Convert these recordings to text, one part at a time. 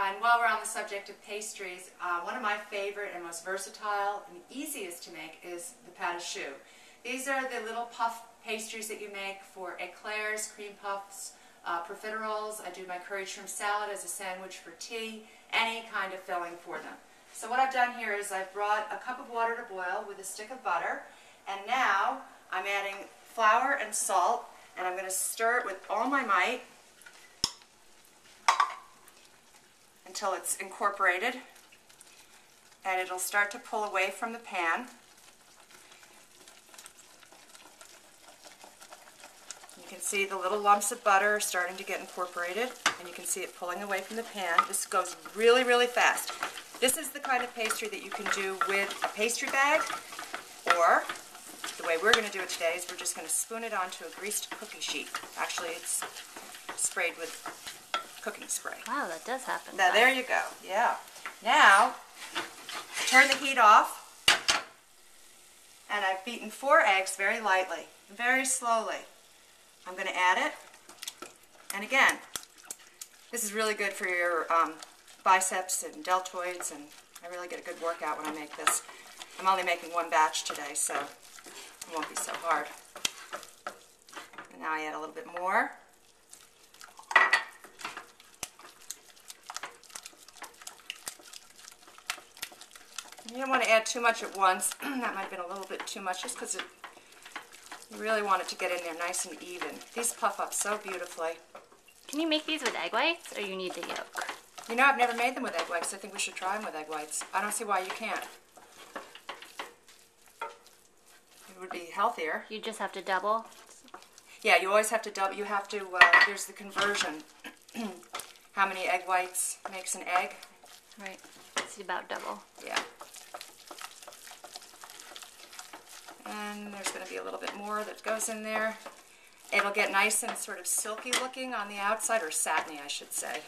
And while we're on the subject of pastries, one of my favorite and most versatile and easiest to make is the pâte choux. These are the little puff pastries that you make for eclairs, cream puffs, profiteroles. I do my curried shrimp salad as a sandwich for tea, any kind of filling for them. So what I've done here is I've brought a cup of water to boil with a stick of butter, and now I'm adding flour and salt, and I'm going to stir it with all my might until it's incorporated, and it'll start to pull away from the pan. You can see the little lumps of butter are starting to get incorporated, and you can see it pulling away from the pan. This goes really, really fast. This is the kind of pastry that you can do with a pastry bag, or the way we're going to do it today is we're just going to spoon it onto a greased cookie sheet. Actually, it's sprayed with cooking spray. Wow, that does happen. Now, there you go. Yeah. Now, turn the heat off, and I've beaten 4 eggs very lightly, very slowly. I'm going to add it, and again, this is really good for your biceps and deltoids, and I really get a good workout when I make this. I'm only making 1 batch today, so it won't be so hard. And now I add a little bit more. You don't want to add too much at once. That might have been a little bit too much, just because you really want it to get in there nice and even. These puff up so beautifully. Can you make these with egg whites, or you need the yolk? You know, I've never made them with egg whites. I think we should try them with egg whites. I don't see why you can't. It would be healthier. You just have to double? Yeah, you always have to double. You have to, there's the conversion. How many egg whites makes an egg? Right. It's about double. Yeah. And there's going to be a little bit more that goes in there. It'll get nice and sort of silky looking on the outside, or satiny, I should say.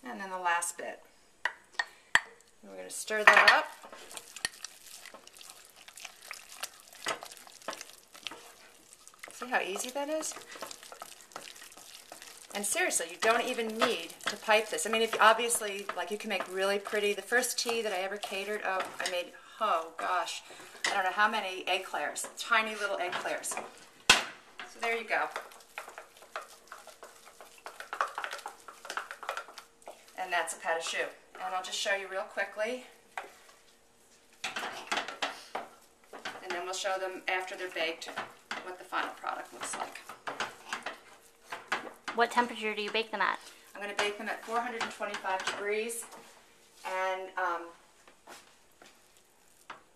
And then the last bit. We're going to stir that up. See how easy that is? And seriously, you don't even need to pipe this. I mean, if obviously, like, you can make really pretty. The first tea that I ever catered, I made, oh gosh, I don't know how many eclairs, tiny little eclairs. So there you go. And that's a pâte choux. And I'll just show you real quickly. And then we'll show them after they're baked what the final product looks like. What temperature do you bake them at? I'm going to bake them at 425 degrees. And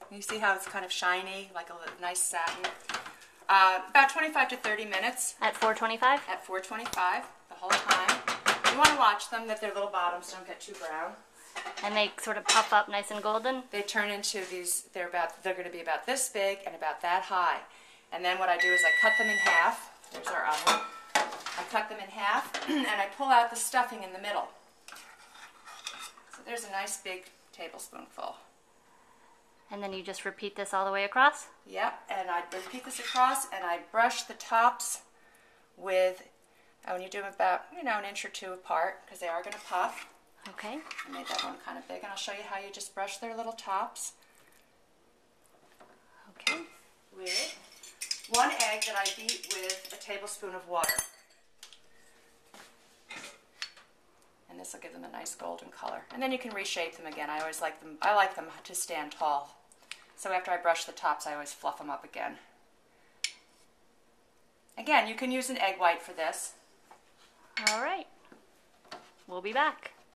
you see how it's kind of shiny, like a nice satin. About 25 to 30 minutes. At 425? At 425 the whole time. You want to watch them that their little bottoms don't get too brown. And they sort of puff up nice and golden? They turn into these, they're going to be about this big and about that high. And then what I do is I cut them in half. There's our oven. I cut them in half, and I pull out the stuffing in the middle. So there's a nice big tablespoonful. And then you just repeat this all the way across? Yep, and I repeat this across, and I brush the tops with, when you do them about, an inch or 2 apart, because they are going to puff. Okay. I made that one kind of big, and I'll show you how you just brush their little tops. Okay. With 1 egg that I beat with a tablespoon of water. And this will give them a nice golden color. And then you can reshape them again. I like them to stand tall. So after I brush the tops, I always fluff them up again. Again, you can use an egg white for this. All right. We'll be back.